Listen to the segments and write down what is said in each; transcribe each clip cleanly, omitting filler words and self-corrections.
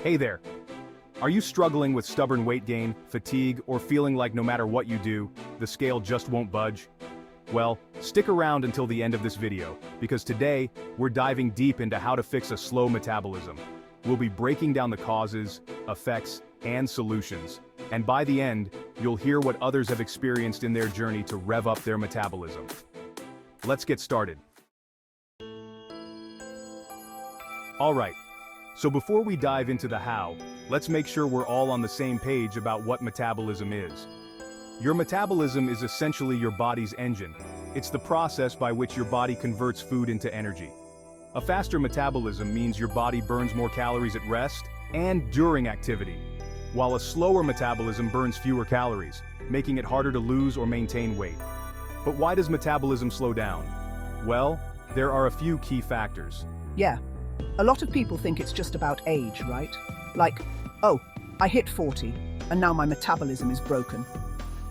Hey there! Are you struggling with stubborn weight gain, fatigue, or feeling like no matter what you do, the scale just won't budge? Well, stick around until the end of this video, because today, we're diving deep into how to fix a slow metabolism. We'll be breaking down the causes, effects, and solutions. And by the end, you'll hear what others have experienced in their journey to rev up their metabolism. Let's get started. Alright, so before we dive into the how, let's make sure we're all on the same page about what metabolism is. Your metabolism is essentially your body's engine. It's the process by which your body converts food into energy. A faster metabolism means your body burns more calories at rest and during activity, while a slower metabolism burns fewer calories, making it harder to lose or maintain weight. But why does metabolism slow down? Well, there are a few key factors. Yeah, a lot of people think it's just about age, right? Like, oh, I hit 40, and now my metabolism is broken.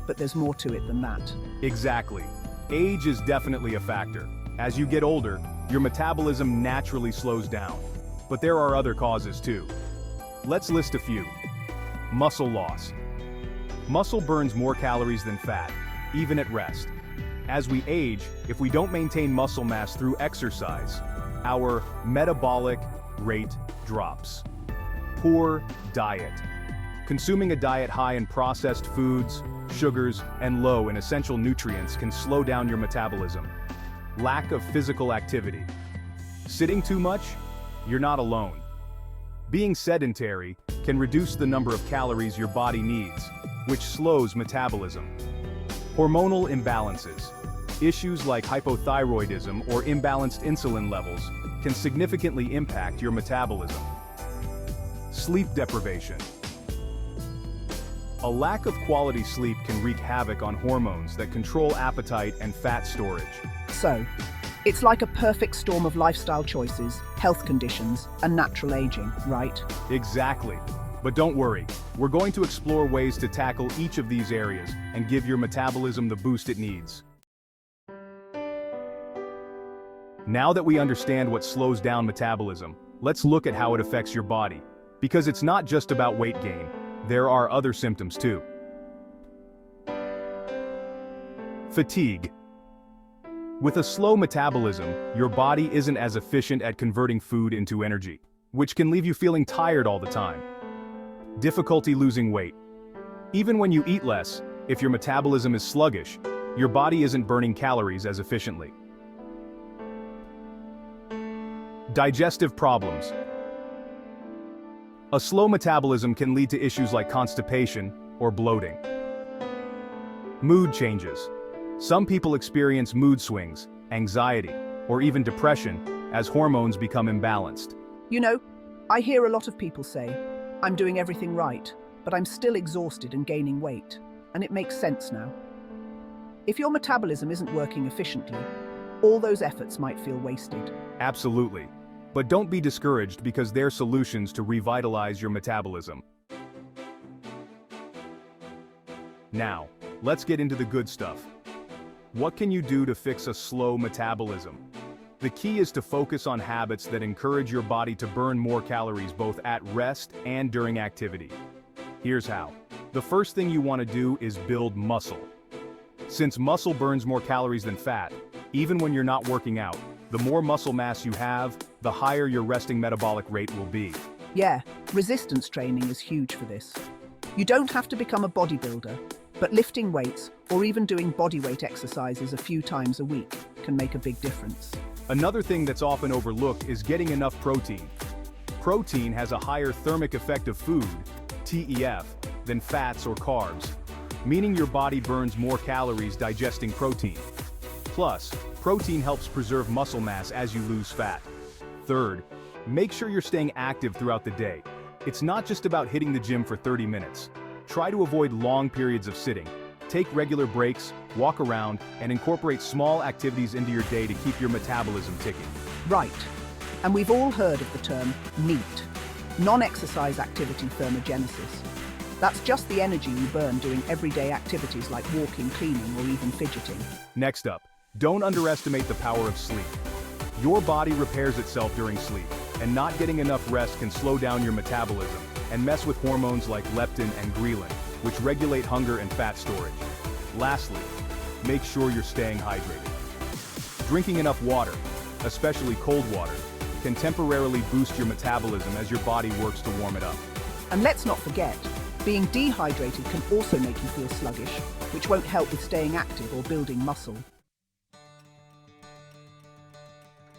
But there's more to it than that. Exactly. Age is definitely a factor. As you get older, your metabolism naturally slows down. But there are other causes too. Let's list a few. Muscle loss. Muscle burns more calories than fat, even at rest. As we age, if we don't maintain muscle mass through exercise, our metabolic rate drops. Poor diet. Consuming a diet high in processed foods, sugars, and low in essential nutrients can slow down your metabolism. Lack of physical activity. Sitting too much? You're not alone. Being sedentary can reduce the number of calories your body needs, which slows metabolism. Hormonal imbalances. Issues like hypothyroidism or imbalanced insulin levels can significantly impact your metabolism. Sleep deprivation. A lack of quality sleep can wreak havoc on hormones that control appetite and fat storage. So, it's like a perfect storm of lifestyle choices, health conditions, and natural aging, right? Exactly. But don't worry, we're going to explore ways to tackle each of these areas and give your metabolism the boost it needs. Now that we understand what slows down metabolism, let's look at how it affects your body. Because it's not just about weight gain, there are other symptoms too. Fatigue. With a slow metabolism, your body isn't as efficient at converting food into energy, which can leave you feeling tired all the time. Difficulty losing weight. Even when you eat less, if your metabolism is sluggish, your body isn't burning calories as efficiently. Digestive problems. A slow metabolism can lead to issues like constipation or bloating. Mood changes. Some people experience mood swings, anxiety, or even depression as hormones become imbalanced. You know, I hear a lot of people say, I'm doing everything right, but I'm still exhausted and gaining weight. And it makes sense now. If your metabolism isn't working efficiently, all those efforts might feel wasted. Absolutely. But don't be discouraged because there are solutions to revitalize your metabolism. Now, let's get into the good stuff. What can you do to fix a slow metabolism? The key is to focus on habits that encourage your body to burn more calories both at rest and during activity. Here's how. The first thing you want to do is build muscle. Since muscle burns more calories than fat, even when you're not working out, the more muscle mass you have, the higher your resting metabolic rate will be. Yeah, resistance training is huge for this. You don't have to become a bodybuilder, but lifting weights or even doing bodyweight exercises a few times a week can make a big difference. Another thing that's often overlooked is getting enough protein. Protein has a higher thermic effect of food, TEF, than fats or carbs, meaning your body burns more calories digesting protein. Plus, protein helps preserve muscle mass as you lose fat. Third, make sure you're staying active throughout the day. It's not just about hitting the gym for 30 minutes. Try to avoid long periods of sitting. Take regular breaks, walk around, and incorporate small activities into your day to keep your metabolism ticking. Right. And we've all heard of the term NEAT, non-exercise activity thermogenesis. That's just the energy you burn doing everyday activities like walking, cleaning, or even fidgeting. Next up, don't underestimate the power of sleep. Your body repairs itself during sleep, and not getting enough rest can slow down your metabolism and mess with hormones like leptin and ghrelin, which regulate hunger and fat storage. Lastly, make sure you're staying hydrated. Drinking enough water, especially cold water, can temporarily boost your metabolism as your body works to warm it up. And let's not forget, being dehydrated can also make you feel sluggish, which won't help with staying active or building muscle.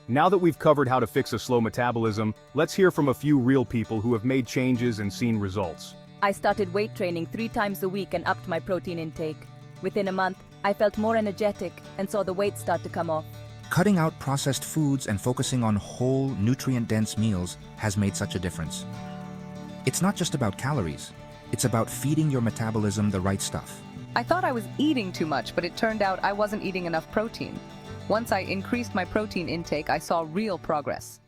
Now that we've covered how to fix a slow metabolism, let's hear from a few real people who have made changes and seen results. I started weight training 3 times a week and upped my protein intake. Within a month, I felt more energetic and saw the weight start to come off. Cutting out processed foods and focusing on whole, nutrient-dense meals has made such a difference. It's not just about calories. It's about feeding your metabolism the right stuff. I thought I was eating too much, but it turned out I wasn't eating enough protein. Once I increased my protein intake, I saw real progress.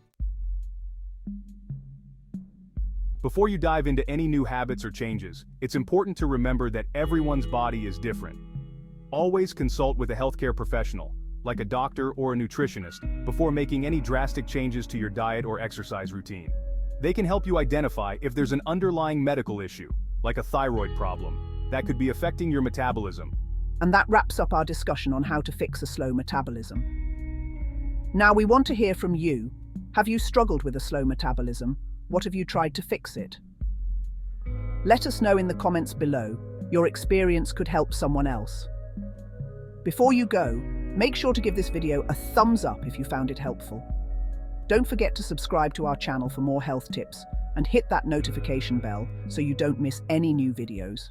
Before you dive into any new habits or changes, it's important to remember that everyone's body is different. Always consult with a healthcare professional, like a doctor or a nutritionist, before making any drastic changes to your diet or exercise routine. They can help you identify if there's an underlying medical issue, like a thyroid problem, that could be affecting your metabolism. And that wraps up our discussion on how to fix a slow metabolism. Now we want to hear from you. Have you struggled with a slow metabolism? What have you tried to fix it? Let us know in the comments below. Your experience could help someone else. Before you go, make sure to give this video a thumbs up if you found it helpful. Don't forget to subscribe to our channel for more health tips and hit that notification bell so you don't miss any new videos.